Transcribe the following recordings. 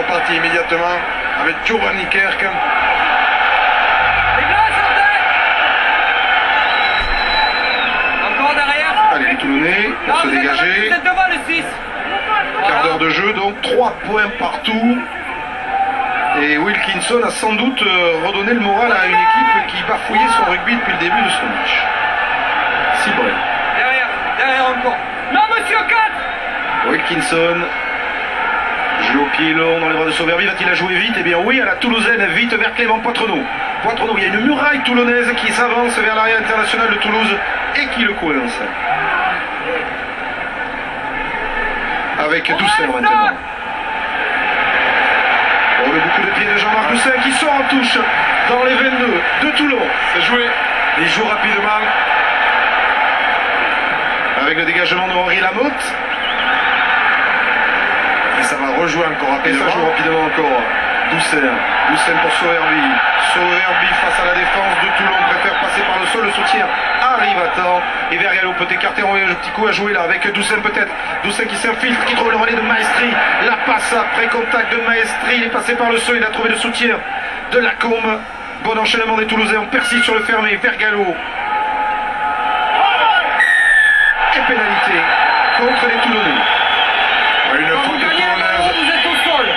reparti immédiatement avec Giovanni Kerk. Encore derrière. Allez, les Toulonnais pour se dégager. Vous êtes devant le 6. Quart d'heure de jeu, donc 3 points partout. Et Wilkinson a sans doute redonné le moral à une équipe qui bafouillait son rugby depuis le début de ce match. Cibré. Derrière encore. Non, monsieur 4. Wilkinson joue au pied long dans les bras de Sauverby. Va-t-il la jouer vite? Eh bien oui, à la Toulousaine, vite vers Clément Poitrenaud. Poitrenaud, il y a une muraille toulonnaise qui s'avance vers l'arrière international de Toulouse et qui le coince. Avec douceur maintenant. Oh, le beaucoup de pied de Jean-Marc Doucet qui sort en touche dans les 22 de Toulon. C'est joué. Il joue rapidement avec le dégagement de Henri Lamotte. Et ça va rejouer encore rapidement. Et ça joue rapidement encore. Doucet pour Sauverby. Sauverby face à la défense de Toulon préfère passer par le sol. Le soutien arrive à temps. Et Vergallo peut écarter un petit coup à jouer là avec Doucet peut-être. Doucet qui s'infiltre, qui trouve le relais de Maestri. La passe après contact de Maestri. Il est passé par le sol. Il a trouvé le soutien de Lacombe. Bon enchaînement des Toulousains. On persiste sur le fermé. Vergallo. Et pénalité contre les Toulonnais. Une faute toulonnaise. Vous êtes au sol.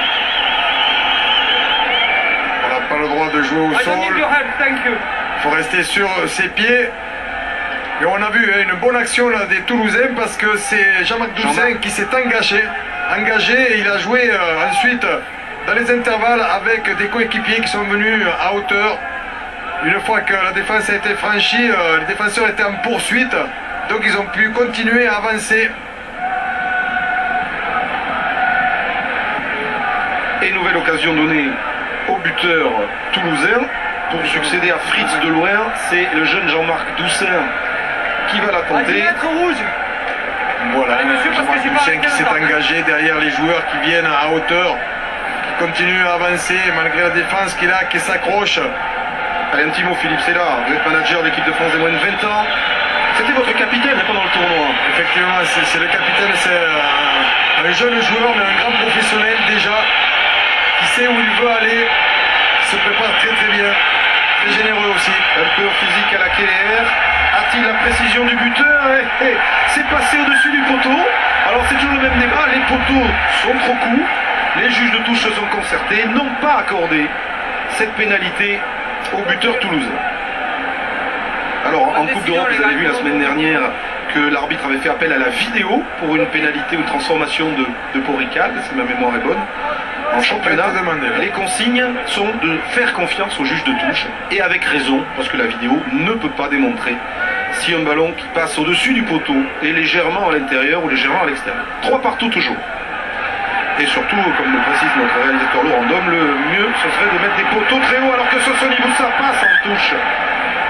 On n'a pas le droit de jouer au sol. Il faut rester sur ses pieds. Et on a vu une bonne action là, des Toulousains parce que c'est Jean-Marc Doucet qui s'est engagé et il a joué ensuite dans les intervalles avec des coéquipiers qui sont venus à hauteur. Une fois que la défense a été franchie, les défenseurs étaient en poursuite, donc ils ont pu continuer à avancer. Et nouvelle occasion donnée au buteur toulousain pour succéder à Fritz Delouin. C'est le jeune Jean-Marc Doucet qui va la tenter. Voilà, Jean-Marc Doucet qui s'est engagé derrière les joueurs qui viennent à hauteur, qui continuent à avancer malgré la défense qu'il a, qui s'accroche. Allez, un petit mot, Philippe, c'est là. Vous êtes manager de l'équipe de France des moins de 20 ans. C'était votre capitaine pendant le tournoi. Effectivement, c'est le capitaine, c'est un jeune joueur, mais un grand professionnel déjà, qui sait où il veut aller, qui se prépare très très bien, très généreux aussi, un peu physique à la KLR. A-t-il la précision du buteur? C'est passé au-dessus du poteau. Alors c'est toujours le même débat, les poteaux sont trop courts, les juges de touche se sont concertés, n'ont pas accordé cette pénalité au buteur toulousain. Alors en Coupe d'Europe, vous avez vu la semaine dernière que l'arbitre avait fait appel à la vidéo pour une pénalité ou transformation de Porical, si ma mémoire est bonne. En championnat, les consignes sont de faire confiance au juge de touche, et avec raison, parce que la vidéo ne peut pas démontrer si un ballon qui passe au-dessus du poteau est légèrement à l'intérieur ou légèrement à l'extérieur. 3 partout toujours. Et surtout, comme le précise notre réalisateur Laurent Dom, le mieux ce serait de mettre des poteaux très hauts alors que Sosoni Boussa passe en touche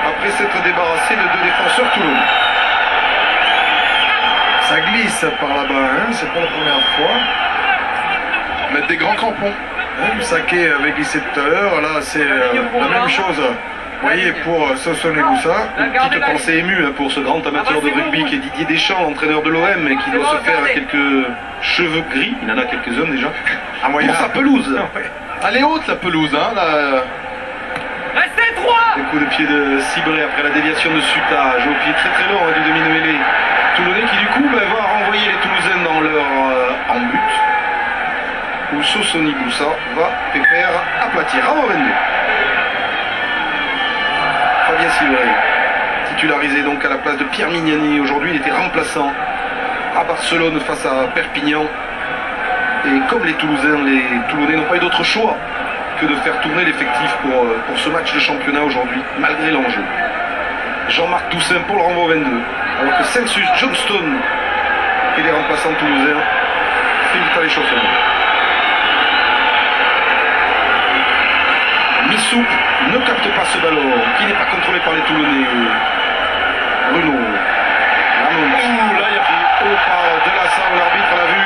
après s'être débarrassé de 2 défenseurs toulonnais. Ça glisse par là-bas, hein, c'est pas la première fois. Mettre des grands crampons. Saké avait glissé tout à l'heure, là c'est la même chose. Vous voyez, pour Sosoni Boussa, une petite pensée émue pour ce grand amateur de rugby qui est Didier Deschamps, entraîneur de l'OM, et qui doit se faire quelques cheveux gris, il en a quelques-uns déjà, pour sa pelouse. Elle est haute la pelouse, hein, là. Restez 3. Le coup de pied de Cibré après la déviation de Sutage, au pied très très long du demi-mêlée toulonnais qui du coup va renvoyer les Toulousains dans leur en but, où Sosoni Boussa va pépère aplatir. Bravo 22. Fabien Cibré, titularisé donc à la place de Pierre Mignani. Aujourd'hui, il était remplaçant à Barcelone face à Perpignan. Et comme les Toulousains, les Toulonnais n'ont pas eu d'autre choix que de faire tourner l'effectif pour ce match de championnat aujourd'hui, malgré l'enjeu. Jean-Marc Toussaint pour le renvoi 22, alors que Celsius Johnston et les remplaçants toulousains filent à l'échauffement. Missoup ne capte pas ce ballon, qui n'est pas contrôlé par les Toulonnais. Bruno. Là, il y a pris au pas de Lassalle, l'arbitre l'a vu.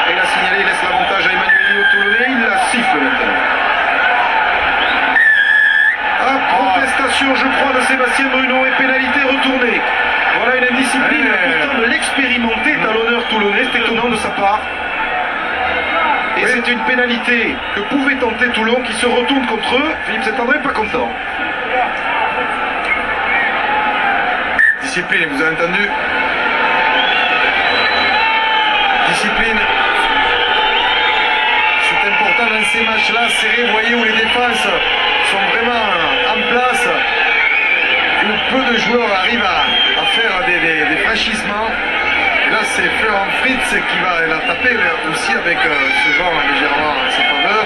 Et il a signalé, il laisse l'avantage à Emmanuel Toulonnais, il la siffle maintenant. Protestation, je crois, de Sébastien Bruno et pénalité retournée. Voilà une indiscipline, pourtant de l'expérimenter est à l'honneur toulonnais, c'est étonnant de sa part. Et oui. c'est une pénalité que pouvait tenter Toulon qui se retourne contre eux. Philippe Saint-André pas content. Discipline, vous avez entendu? Discipline. C'est important dans ces matchs-là, serrés, vous voyez où les défenses sont vraiment en place, où peu de joueurs arrivent à faire des franchissements. Et là, c'est Florent Fritz qui va la taper aussi avec ce vent légèrement en sa faveur.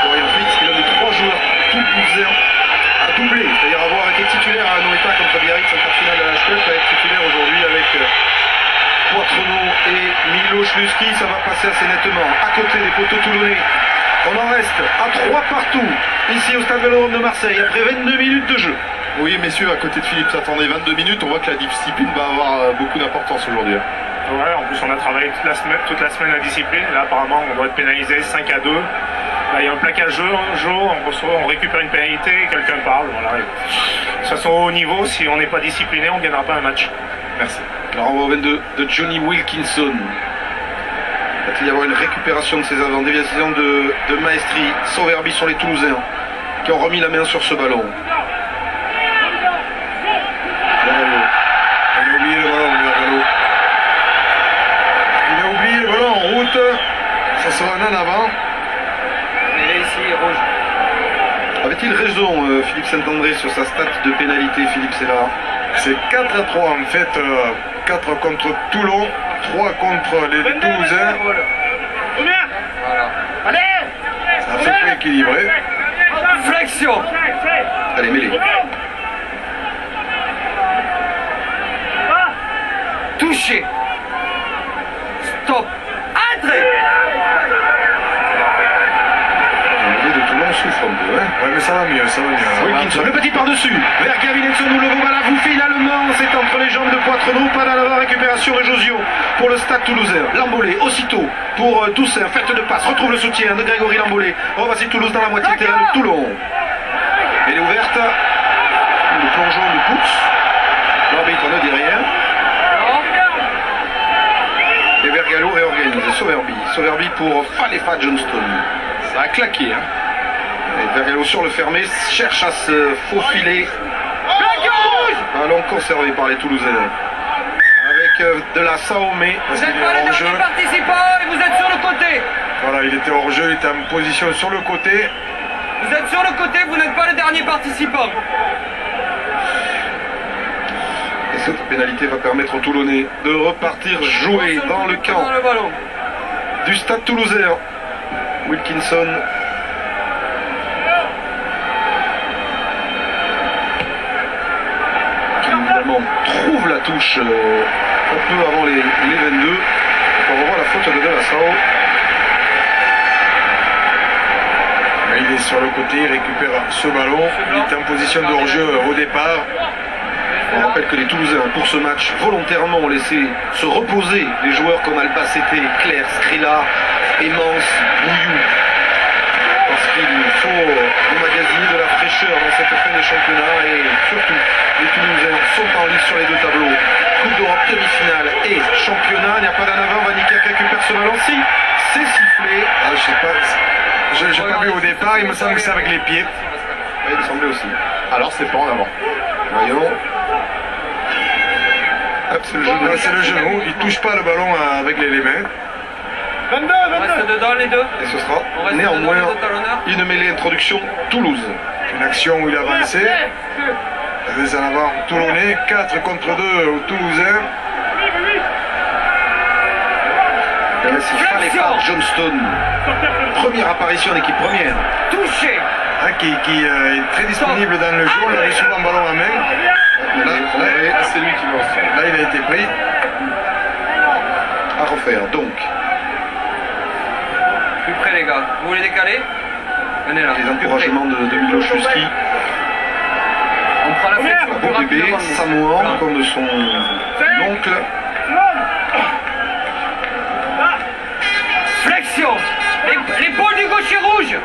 Florian Fritz qui est l'un des 3 joueurs toulousains à doubler, c'est-à-dire avoir été titulaire à Anoeta contre Biarritz en quart finale de la HPF, à être titulaire aujourd'hui avec Poitrenaud et Milo Schluski. Ça va passer assez nettement à côté des poteaux toulonnais. On en reste à 3 partout ici au Stade Vélodrome de Marseille après 22 minutes de jeu. Oui, messieurs, à côté de Philippe Saint-André, 22 minutes, on voit que la discipline va avoir beaucoup d'importance aujourd'hui. Ouais, en plus on a travaillé toute la semaine la discipline. Là apparemment on doit être pénalisé 5 à 2. Là il y a un plaquage jeu, on récupère une pénalité, quelqu'un parle. Voilà. De toute façon au niveau, si on n'est pas discipliné, on ne gagnera pas un match. Merci. Alors on va au 22 de Johnny Wilkinson. Va-t-il y avoir une récupération de ses avants? Déviation de Maestri, Sauverbi sur les Toulousains qui ont remis la main sur ce ballon. Vergalo. Il a oublié le ballon, Vergalo. Il a oublié le ballon en route. Ça sera un en avant. Il est ici, rouge. Avait-il raison Philippe Saint-André sur sa stat de pénalité? Philippe, c'est là. C'est 4 à 3 en fait. 4 contre Toulon, 3 contre les Toulousains. Voilà. C'est à peu près équilibré. Flexion. Allez, mêlée. Touché. Stop. Entrée. Les de Toulon souffrent un peu. Hein. Ouais, mais ça va mieux, ça va mieux. Wilkinson, le petit par-dessus. Vers Gavinetson ou le Bobalafou finalement. C'est entre les jambes de Poitrenaud. Pas dans la récupération de Josio pour le Stade Toulousain. Lambolé aussitôt pour Toussaint. Fête de passe. Retrouve le soutien de Grégory Lambolé. Voici Toulouse dans la moitié de terrain de Toulon. Elle est ouverte. Le plongeon de Poux. L'arbitre ne dit rien. Et Vergalo réorganise. Sauverbi pour Falefa Johnston. Ça a claqué, hein. Et Vergalo sur le fermé cherche à se faufiler. Ballon conservé par les Toulousains. Avec de la Saomé. Vous n'êtes pas les derniers participants et vous êtes sur le côté. Voilà, il était hors jeu, il était en position sur le côté. Vous êtes sur le côté, vous n'êtes pas les derniers participants. Et cette pénalité va permettre aux Toulonnais de repartir jouer dans le camp Dans le ballon. du Stade Toulousain. Wilkinson. Qui évidemment trouve la touche un peu avant les 22. On revoit la faute de Delassao. Il est sur le côté, il récupère ce ballon. Il est en position de hors-jeu au départ. On rappelle que les Toulousains, pour ce match, volontairement ont laissé se reposer les joueurs comme Albacete, Claire, Skrilla, Emmons, Bouillou. Parce qu'il faut emmagasiner de la fraîcheur dans cette fin de championnat et surtout, les Toulousains sont en lice sur les 2 tableaux. Coupe d'Europe demi-finale et championnat. Il n'y a pas d'en avant, Vanica qui récupère ce ballon. Si, c'est sifflé. Ah, je sais pas. J'ai pas vu au départ, il me semble que c'est avec les pieds. Ouais, il me semblait aussi. Alors c'est pas en avant. Voyons. Hop, c'est le genou. Là, c'est le genou, il touche pas le ballon avec les mains. On reste dedans les deux. Et ce sera On reste néanmoins dedans, les deux talonneurs. une mêlée introduction Toulouse. Une action où il a avancé. Des en avant Toulonnais, 4 contre 2 aux Toulousains. Et là, c'est Falefa Johnston. Première apparition en équipe première. Touché. Qui est très disponible dans le jeu, il avait souvent ballon à main. Là, c'est lui qui lance. Là, il a été pris. À refaire, donc. Plus près les gars. Vous voulez décaler? Venez là. Les encouragements de Milo Schluski. On prend la flexion Un plus beau bébé, rapidement. Samoan, comme de son oncle. Flexion. L'épaule du gaucher rouge.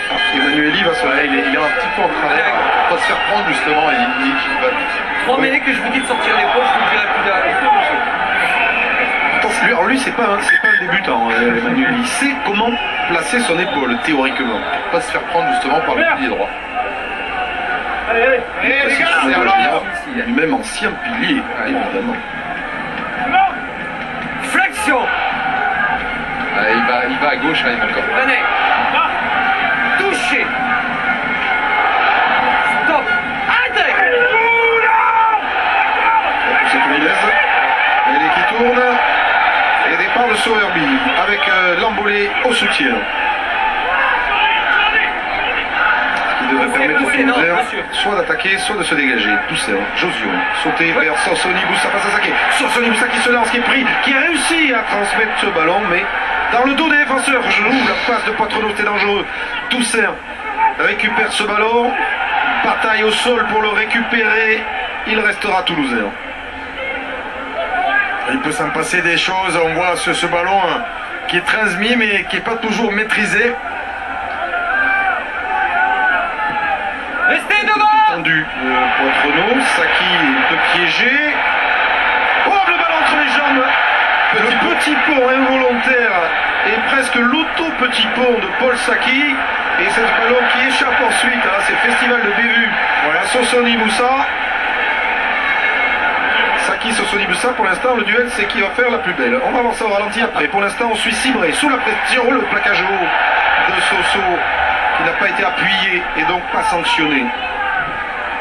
Ah, Emmanuel Emmanueli va se... Ouais, il est un petit peu en travers. Pas se faire prendre justement, il va vite. 3 minutes que je vous dis de sortir les poches, je vous dirai plus derrière. Alors lui, c'est pas un débutant, Emmanuel. Il sait comment placer son épaule, théoriquement. Pas se faire prendre justement par le pilier droit. Allez, les gars, Lui-même ancien pilier, évidemment. Flexion. Il va à gauche, là, encore. Venez. Touché. Stop. Arrêtez. C'est Toulouse. Elle qui tourne. Et départ de Sowerby avec l'embolé au soutien. Ce qui devrait permettre aux Toulousains soit d'attaquer, soit de se dégager. Douceur, Josio, sauter vers Sassoni Boussa, passe à Saké. Sassoni Boussa qui se lance, qui est pris, qui a réussi à transmettre ce ballon, mais dans le dos des défenseurs. Je l'ouvre, la passe de Poitrenaud, c'est dangereux. Douceur récupère ce ballon, bataille au sol pour le récupérer. Il restera toulousain. Il peut s'en passer des choses, on voit ce ballon qui est transmis mais qui n'est pas toujours maîtrisé. Restez devant. Tendu Poitrenaud, Saki peut piéger. Oh, le ballon entre les jambes. Le petit pont involontaire et presque l'auto-petit pont de Paul Saki. Et ce ballon qui échappe ensuite. C'est le festival de Bévu à Sassoni Boussa. Saki Sassoni Boussa, pour l'instant, le duel, c'est qui va faire la plus belle. On va voir ça au ralenti après. Pour l'instant, on suit Cibré sous la pression, le plaquage haut de Soso qui n'a pas été appuyé et donc pas sanctionné.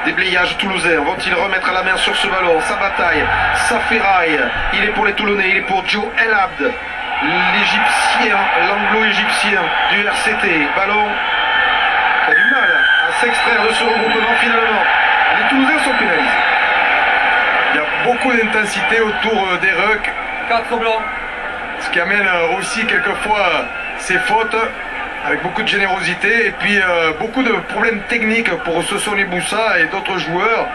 Déblayage toulousain. Vont-ils remettre la main sur ce ballon? Sa bataille, sa ferraille. Il est pour les Toulonnais, il est pour Joe El Abd, l'Égyptien, l'anglo-égyptien du RCT. Ballon qui a du mal à s'extraire de ce regroupement finalement. Les Toulousains sont pénalisés. Il y a beaucoup d'intensité autour des rucks. 4 blancs. Ce qui amène aussi quelquefois ces fautes avec beaucoup de générosité et puis beaucoup de problèmes techniques pour Sassoni Boussa et d'autres joueurs.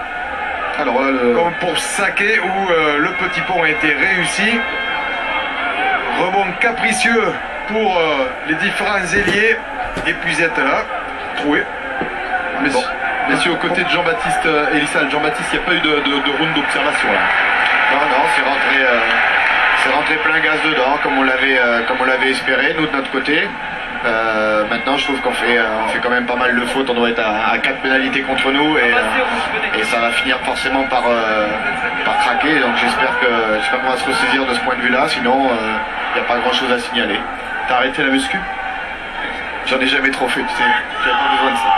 Alors là, comme pour Saké où le petit pont a été réussi. Rebond capricieux pour les différents ailiers. Et puis là, troué. Messieurs, aux côtés de Jean-Baptiste Elissal, Jean-Baptiste, il n'y a pas eu de round d'observation là. Non, c'est rentré plein gaz dedans, comme on l'avait espéré, nous de notre côté. Maintenant, je trouve qu'on fait quand même pas mal de fautes. On doit être à 4 pénalités contre nous et ça va finir forcément par craquer. Donc j'espère qu'on va se ressaisir de ce point de vue-là. Sinon, il n'y a pas grand-chose à signaler. T'as arrêté la muscu? J'en ai jamais trop fait, tu sais. J'avais pas besoin de ça.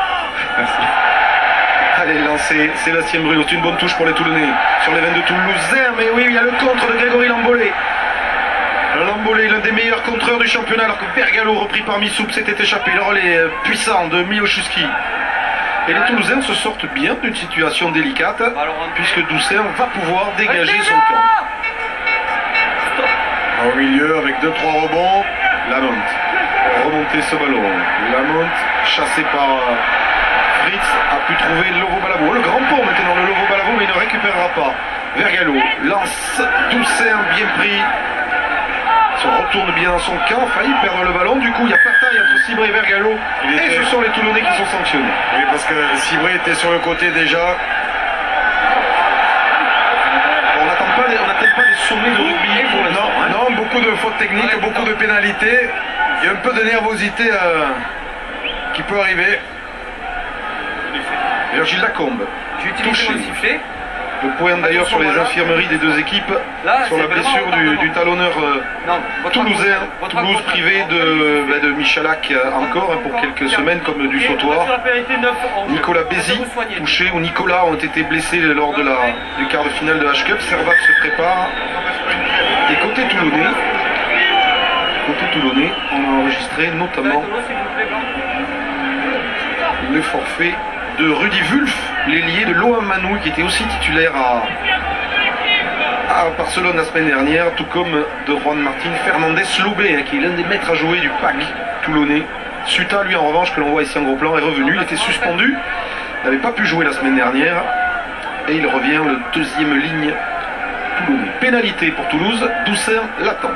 Merci. Allez, lancé, Sébastien Bruno, c'est une bonne touche pour les Toulonnais sur les 22 Toulousains, mais oui, il y a le contre de Grégory Lambolé. Lambolé, l'un des meilleurs contreurs du championnat, alors que Bergalo, repris par Missoup, s'était échappé. Le relais puissant de Miloszewski. Et les Toulousains se sortent bien d'une situation délicate, puisque Doucet va pouvoir dégager son camp. Au milieu, avec 2-3 rebonds. Lamont, remonter ce ballon. Lamont, chassé par Fritz, a pu trouver Lovo Balavo. Le grand pont maintenant, le Lovo Balavo, mais il ne récupérera pas. Vergalo lance Doucet, bien pris. Se retourne bien dans son camp, failli perdre le ballon. Du coup, il y a bataille entre Cibré et Vergalo. Et ce sont les Toulonnais qui sont sanctionnés. Oui, parce que Cibré était sur le côté déjà. On n'attend pas des sommets de rugby pour l'instant. Non, beaucoup de fautes techniques, beaucoup de pénalités. Il y a un peu de nervosité qui peut arriver. Virgile Lacombe, touché. Sifflet. Le point d'ailleurs sur les infirmeries des deux équipes, Là, sur la blessure du talonneur toulousain, Toulouse privé de Michalak encore pour quelques semaines comme du Sautoir. Nicolas Bézi touché ou Nicolas ont été blessés lors du quart de finale de H-Cup. Servat se prépare. Et côté Toulonnais, on a enregistré notamment le forfait de Rudy Wulf, l'ailier de Lohan Manoui, qui était aussi titulaire à Barcelone la semaine dernière, tout comme de Juan Martin Fernandez Loubet, qui est l'un des maîtres à jouer du pack toulonnais. Suta, lui en revanche, que l'on voit ici en gros plan, est revenu. Il était suspendu, n'avait pas pu jouer la semaine dernière, et il revient le deuxième ligne toulonnais. Pénalité pour Toulouse, Doucet l'attente.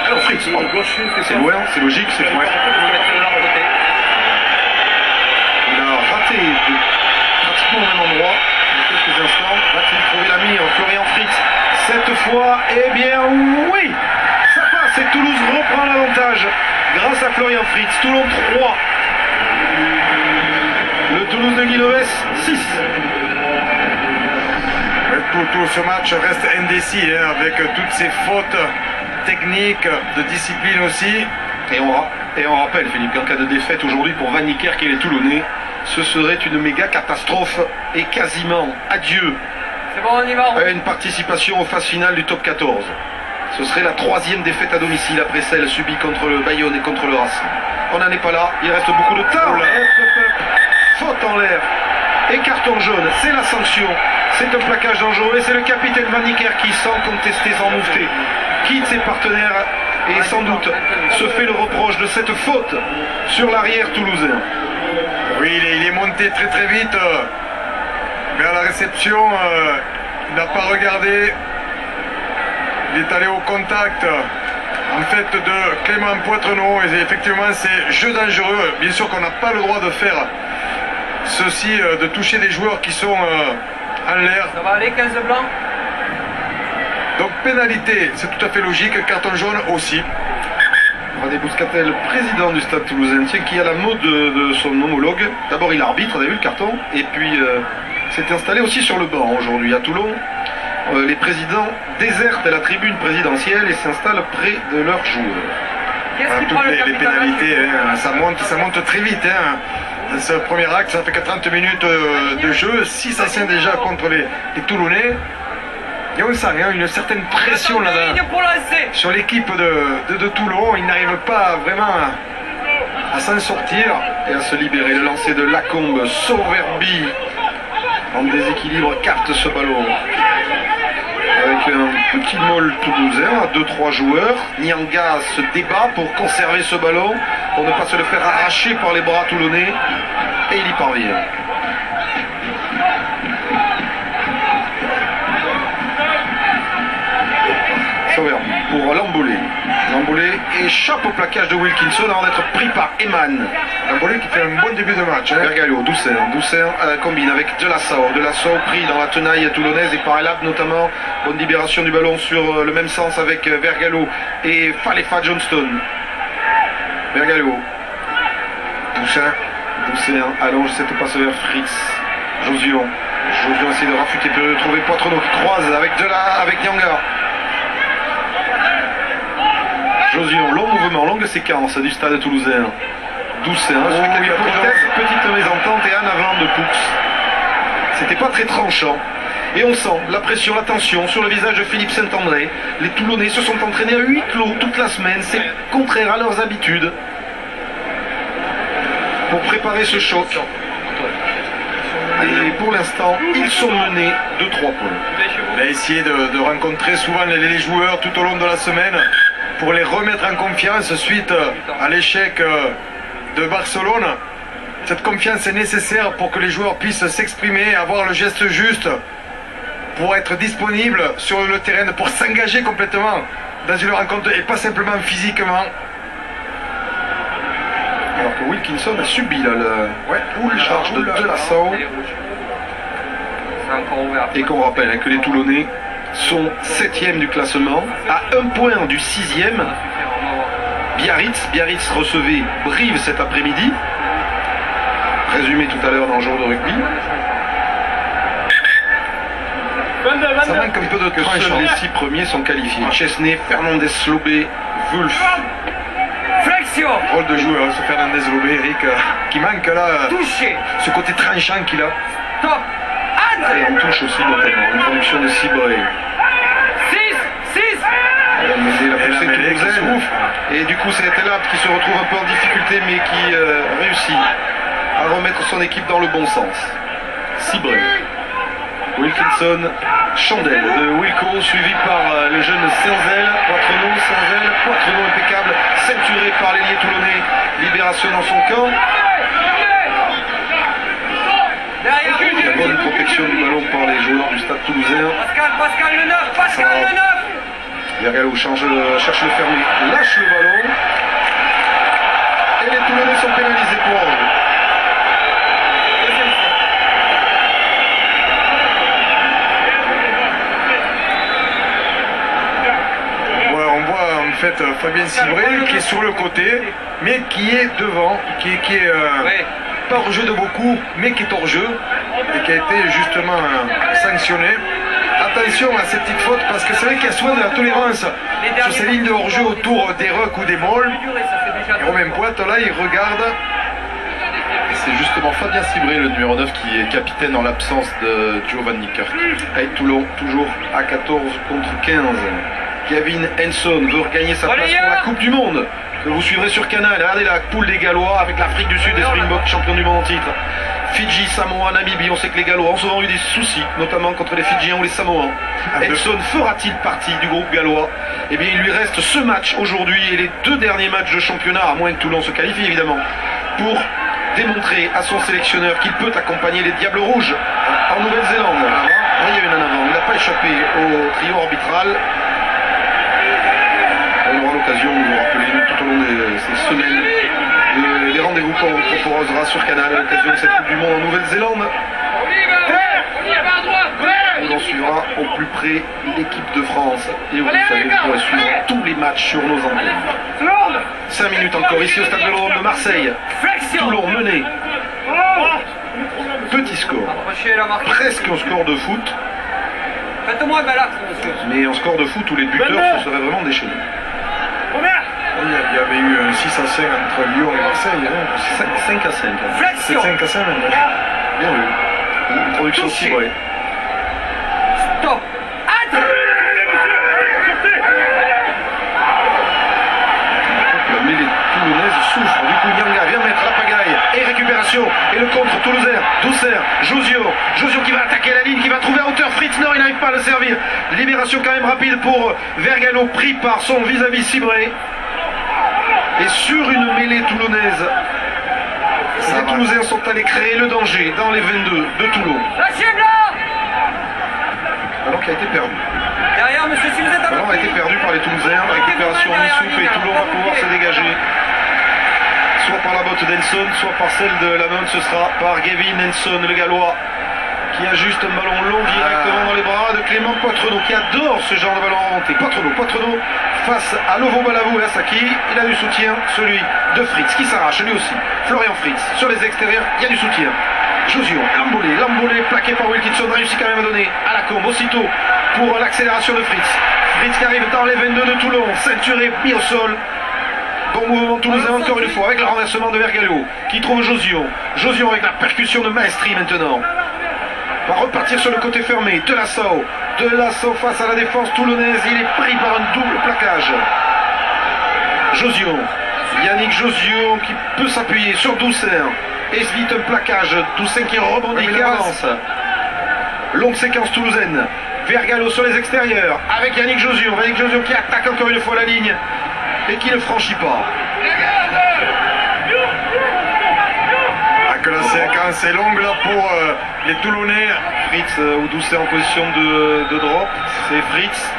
Alors Fritz, c'est loin, c'est logique, c'est loin. remonter pratiquement au même endroit. Dans quelques instants, va-t-il trouver l'ami Florian Fritz cette fois? Eh bien oui, ça passe et Toulouse reprend l'avantage grâce à Florian Fritz. Toulon 3, le Toulouse de Guilloves 6. Tout ce match reste indécis hein, avec toutes ces fautes techniques, de discipline aussi. Et on rappelle, Philippe, qu'en cas de défaite aujourd'hui pour Van Niekerk et les Toulonnais, ce serait une méga catastrophe et quasiment adieu C'est bon, on y va. à une participation aux phases finales du top 14. Ce serait la 3e défaite à domicile après celle subie contre le Bayonne et contre le Racing. On n'en est pas là, il reste beaucoup de temps. Faute en l'air et carton jaune, c'est la sanction. C'est un plaquage dangereux et c'est le capitaine Van Niekerk qui, sans contester, sans moufter, quitte ses partenaires et sans doute se fait le reproche de cette faute sur l'arrière toulousain. Oui, il est monté très très vite vers la réception. Il n'a pas regardé. Il est allé au contact en fait de Clément Poitrenaud. Et effectivement, c'est jeu dangereux. Bien sûr qu'on n'a pas le droit de faire ceci, de toucher des joueurs qui sont en l'air. Ça va aller, 15 blancs. Donc pénalité, c'est tout à fait logique. Carton jaune aussi. René Bouscatel, le président du Stade Toulousain, qui a la mode de son homologue. D'abord il arbitre, on a vu le carton, et puis s'est installé aussi sur le banc aujourd'hui à Toulon. Les présidents désertent la tribune présidentielle et s'installent près de leurs joueurs. Qu'est-ce qui Toutes prend le les capitaine? pénalités, hein, ça monte très vite. Hein. Ce premier acte, ça fait que 30 minutes de jeu, 6 anciens déjà contre les Toulonnais. Et on sent hein, une certaine pression là-bas sur l'équipe de Toulon. Ils n'arrivent pas vraiment à s'en sortir Et à se libérer. Le lancer de Lacombe, Sauverby en déséquilibre capte ce ballon. Avec un petit molle toulousain à 2-3 joueurs. Nyanga se débat pour conserver ce ballon, pour ne pas se le faire arracher par les bras toulonnais. Et il y parvient. Sauverby pour Lambolé. Lambolé échappe au plaquage de Wilkinson avant d'être pris par Eman. Lambolé qui fait un bon début de match. Hein. Vergallo, Doucet combine avec Delassao pris dans la tenaille toulonnaise et par Elab notamment. Bonne libération du ballon sur le même sens avec Vergallo et Falefa Johnston. Vergallo. Doucet allonge cette passe vers Fritz. Josion essaie de rafuter, peut trouver Poitrenaud qui croise avec Nyanga. Josion, long mouvement, longue séquence du stade toulousain. Doucet, petite mésentente et en avant de Poux. C'était pas très tranchant. Et on sent la pression, la tension sur le visage de Philippe Saint-André. Les Toulonnais se sont entraînés à huis clos toute la semaine. C'est contraire à leurs habitudes. Pour préparer ce choc. Et pour l'instant, ils sont menés de 3 points. On a essayé de rencontrer souvent les joueurs tout au long de la semaine pour les remettre en confiance suite à l'échec de Barcelone. Cette confiance est nécessaire pour que les joueurs puissent s'exprimer, avoir le geste juste, pour être disponibles sur le terrain, pour s'engager complètement dans une rencontre et pas simplement physiquement. Alors que Wilkinson a subi là, le charge de Delassao. Et qu'on rappelle hein, que les Toulonnais sont 7e du classement, à 1 point du 6e. Biarritz recevait Brive cet après-midi. Résumé tout à l'heure dans le jour de rugby. Ça manque un peu de Que seuls les 6 premiers sont qualifiés. Chesney, Fernandez Lobé, Wulf. Flexion. Rôle de joueur, ce Fernandez Lobé, Eric, qui manque là. Touché. Ce côté tranchant qu'il a. Stop. Et on touche aussi notamment. Une production de Cibré. 6. La poussée toulousaine. Et du coup, c'est Elab qui se retrouve un peu en difficulté, mais qui réussit à remettre son équipe dans le bon sens. Cibré. Wilkinson, chandelle de Wilco, suivi par le jeune Senzel, Poitrenaud impeccable, ceinturé par l'ailier toulonnais, libération dans son camp. La bonne protection du ballon par les joueurs du stade toulousain. Pascal le 9. Vergallo cherche le fermé, lâche le ballon. Et les Toulonnais sont pénalisés pour ordre. Deuxième fait Fabien Cibré, qui est sur le côté, mais qui est devant, qui est pas hors jeu de beaucoup, mais qui est hors jeu, et qui a été justement sanctionné. Attention à ces petites fautes, parce que c'est vrai qu'il y a souvent de la tolérance sur ces lignes de hors-jeu autour des rucks ou des molles. Et Romain Poite, là, il regarde. C'est justement Fabien Cibré, le numéro 9, qui est capitaine en l'absence de Giovanni Kirk. Avec Toulon, toujours à 14 contre 15. Gavin Henson veut regagner sa place pour la Coupe du Monde, que vous suivrez sur Canal. Regardez la poule des Gallois avec l'Afrique du Sud, des Springboks, champions du monde en titre. Fidji, Samoa, Namibie, on sait que les Gallois ont souvent eu des soucis, notamment contre les Fidjiens ou les Samoans. Henson fera-t-il partie du groupe gallois? Eh bien, il lui reste ce match aujourd'hui et les 2 derniers matchs de championnat, à moins que Toulon se qualifie évidemment, pour démontrer à son sélectionneur qu'il peut accompagner les Diables Rouges en Nouvelle-Zélande. Il y a une en avant, il n'a pas échappé au trio arbitral. On aura l'occasion de vous rappeler tout au long de ces semaines des rendez-vous qu'on proposera sur Canal à l'occasion de cette Coupe du Monde en Nouvelle-Zélande. On en suivra au plus près l'équipe de France et vous savez, vous pourrez suivre tous les matchs sur nos antennes. 5 minutes encore ici au Stade Vélodrome de Marseille. Toulon mené. Petit score. Presque un score de foot. Faites-moi un bel axe, monsieur. Mais un score de foot où les buteurs se seraient vraiment déchaînés. Il y avait eu un 6 à 5 entre Lyon et Marseille. 5 à 5. C'est 5 à 5 maintenant. Bien vu. Une production ciblée. Stop. La mêlée toulonnaise souffre. Du coup, Nyanga vient mettre la pagaille. Et récupération. Et le contre toulousain. Douceur. Josio qui va attaquer la ligne, qui va trouver à hauteur Fritz. Non, il n'arrive pas à le servir. Libération quand même rapide pour Vergalo, pris par son vis-à-vis Cibré. Et sur une mêlée toulonnaise, les Toulousains sont allés créer le danger dans les 22 de Toulon. Ballon qui a été perdu. Derrière, monsieur, si vous êtes à Le ballon a été perdu par les Toulousains. Récupération Missouf et Toulon va pouvoir se dégager. Soit par la botte d'Henson, soit par celle de Lamont. Ce sera par Gavin Henson, le Gallois, qui ajuste un ballon long directement dans les bras de Clément Poitrenaud, qui adore ce genre de ballon remonté. Poitrenaud face à Lovo Balavou et à Saki. Il a du soutien, celui de Fritz, qui s'arrache lui aussi. Florian Fritz, sur les extérieurs, il y a du soutien. Josion, l'embolé, plaqué par Wilkinson, réussit quand même à donner à la combe aussitôt pour l'accélération de Fritz. Fritz qui arrive dans les 22 de Toulon, ceinturé, mis au sol. Bon mouvement toulousain encore une fois, avec le renversement de Vergalo, qui trouve Josion. Josion avec la percussion de Maestri maintenant. Va repartir sur le côté fermé, de l'assaut face à la défense toulonnaise, il est pris par un double plaquage. Josion, Yannick Josion qui peut s'appuyer sur Doucin, évite un plaquage, Doucin qui rebondit, qui avance. Longue séquence toulousaine, Vergalo sur les extérieurs, avec Yannick Josion qui attaque encore une fois la ligne, et qui ne franchit pas. Que la séquence est longue là pour les Toulonnais. Fritz ou Doucet en position de drop, c'est Fritz.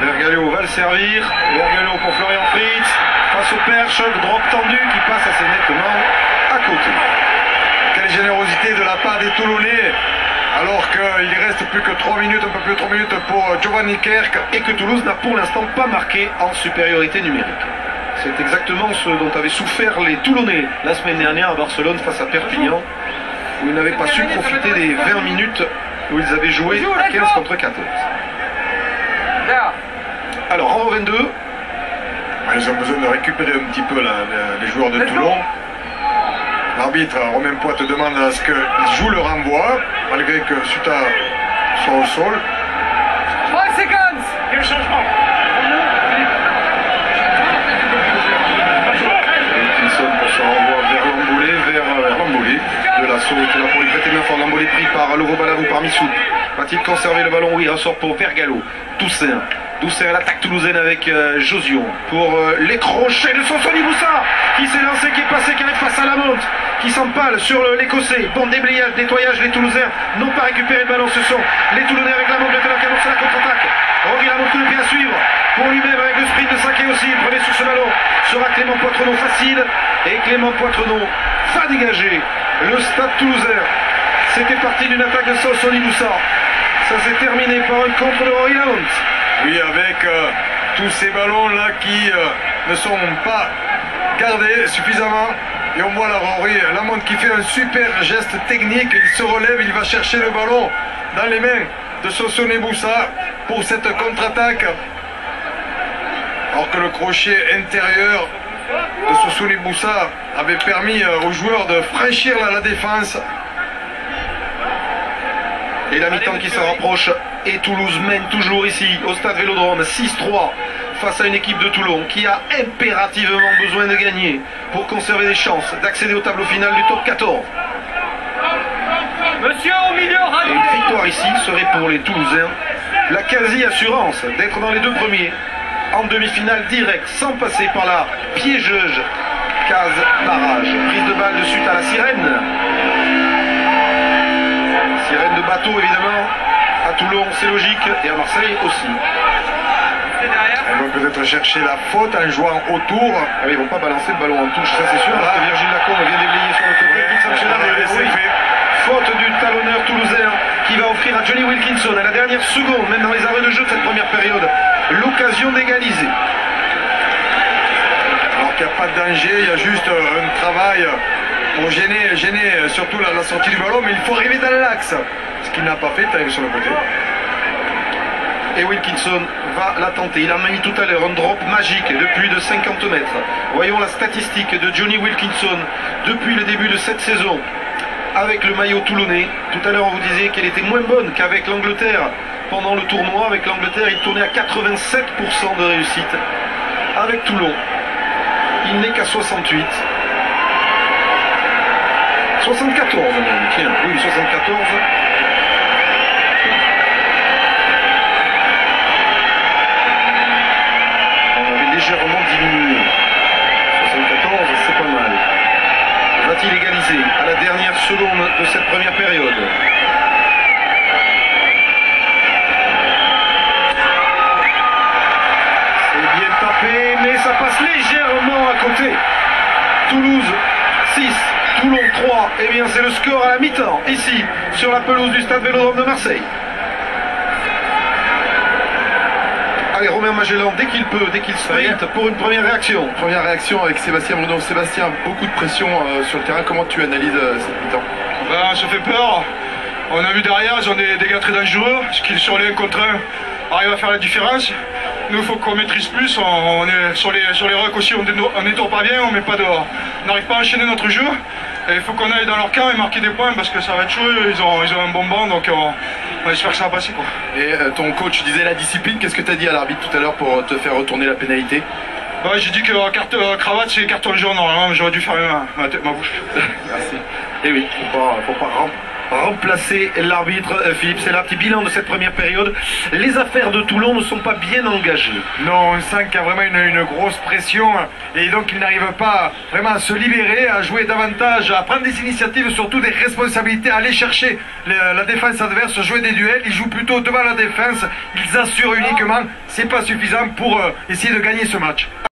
Vergalo va le servir. Vergalo pour Florian Fritz. Face au perche, drop tendu qui passe assez nettement à côté. Quelle générosité de la part des Toulonnais, alors qu'il reste plus que 3 minutes, un peu plus de 3 minutes pour Giovanni Kirk. Et que Toulouse n'a pour l'instant pas marqué en supériorité numérique. C'est exactement ce dont avaient souffert les Toulonnais la semaine dernière à Barcelone face à Perpignan, où ils n'avaient pas su profiter des 20 minutes où ils avaient joué à 15 contre 14. Alors, en 22. Ils ont besoin de récupérer un petit peu là, les joueurs de Toulon. L'arbitre, Romain Poite, demande à ce qu'ils jouent le renvoi, malgré que Suta soit au sol. 3 secondes. Quel changement? Pour son renvoi vers l'embolé de l'assaut qui est là pour lui prêter main forte. L'embolé pris par Lovo Balavou, par Missou. Va-t-il conserver le ballon? Oui, il ressort pour Vergalo. Doucin à l'attaque toulousaine avec Josion pour les crochets de Sonsoni Boussa qui s'est lancé, qui est passé, qui arrive face à la monte, qui s'empale sur l'écossais. Bon déblayage, nettoyage, les Toulousains n'ont pas récupéré le ballon, ce sont les Toulonnais avec la monte de la canon, c'est la contre-attaque. Rory Lamonte coup de pied à suivre pour lui-même avec le sprint de Saké aussi. Le premier sur ce ballon sera Clément Poitrenaud, facile, et Clément Poitrenaud va dégager le Stade Toulousain. C'était parti d'une attaque de Sonsoni Boussa. Ça s'est terminé par un contre de Rory Lamonte. Oui, avec tous ces ballons-là qui ne sont pas gardés suffisamment. Et on voit là Rory Lamont qui fait un super geste technique. Il se relève, il va chercher le ballon dans les mains de Sosone Boussa pour cette contre-attaque. Alors que le crochet intérieur de Sosone Boussa avait permis aux joueurs de franchir la défense. Et la mi-temps qui se rapproche. Et Toulouse mène toujours ici au Stade Vélodrome 6-3 face à une équipe de Toulon qui a impérativement besoin de gagner pour conserver des chances d'accéder au tableau final du top 14. Monsieur au milieu, Et une victoire ici serait pour les Toulousains la quasi-assurance d'être dans les deux premiers en demi-finale directe sans passer par la piégeuse case barrage. Prise de balle de suite à la sirène. Sirène de bateau évidemment. À Toulon c'est logique et à Marseille aussi. Ils vont peut-être chercher la faute en jouant autour. Ah oui, ils vont pas balancer le ballon en touche, ça c'est sûr. Parce que Virgile Lacombe vient déblayer sur le côté. C'est fait. Faute du talonneur toulousain qui va offrir à Johnny Wilkinson à la dernière seconde, même dans les arrêts de jeu de cette première période, l'occasion d'égaliser. Alors qu'il n'y a pas de danger, il y a juste un travail pour gêner surtout la sortie du ballon, mais il faut arriver dans l'axe. Ce qu'il n'a pas fait, il arrive sur le côté. Et Wilkinson va la tenter. Il a mis tout à l'heure un drop magique de plus de 50 mètres. Voyons la statistique de Johnny Wilkinson depuis le début de cette saison avec le maillot toulonnais. Tout à l'heure on vous disait qu'elle était moins bonne qu'avec l'Angleterre pendant le tournoi. Avec l'Angleterre il tournait à 87% de réussite. Avec Toulon il n'est qu'à 68. 74 même, tiens, oui 74. Légèrement diminué. 74, c'est pas mal. Va-t-il égaliser à la dernière seconde de cette première période? C'est bien tapé, mais ça passe légèrement à côté. Toulouse 6, Toulon 3. Eh bien, c'est le score à la mi-temps, ici, sur la pelouse du Stade Vélodrome de Marseille. Allez, Romain Magellan, dès qu'il peut, dès qu'il sprint pour une première réaction. Première réaction avec Sébastien Bruno. Sébastien, beaucoup de pression sur le terrain. Comment tu analyses cette mi-temps? Ben, ça fait peur. On a vu derrière, ils ont des gars très dangereux, qui sur les 1 contre 1 arrivent à faire la différence. Nous, il faut qu'on maîtrise plus. On est sur les rucks aussi, on n'étourne pas bien, on n'arrive pas à enchaîner notre jeu. Et il faut qu'on aille dans leur camp et marquer des points parce que ça va être chaud. Ils ont un bon banc, donc on espère que ça va passer, quoi. Et ton coach disait la discipline. Qu'est-ce que tu as dit à l'arbitre tout à l'heure pour te faire retourner la pénalité? Ouais, j'ai dit que cravate c'est carton jaune normalement, mais j'aurais dû faire ma bouche. Merci. Et oui, faut pas remplacer l'arbitre. Philippe, c'est là, petit bilan de cette première période. Les affaires de Toulon ne sont pas bien engagées. Non, on sent qu'il y a vraiment une grosse pression et donc ils n'arrivent pas vraiment à se libérer, à jouer davantage, à prendre des initiatives, surtout des responsabilités, à aller chercher la défense adverse, jouer des duels. Ils jouent plutôt devant la défense, ils assurent uniquement, c'est pas suffisant pour essayer de gagner ce match.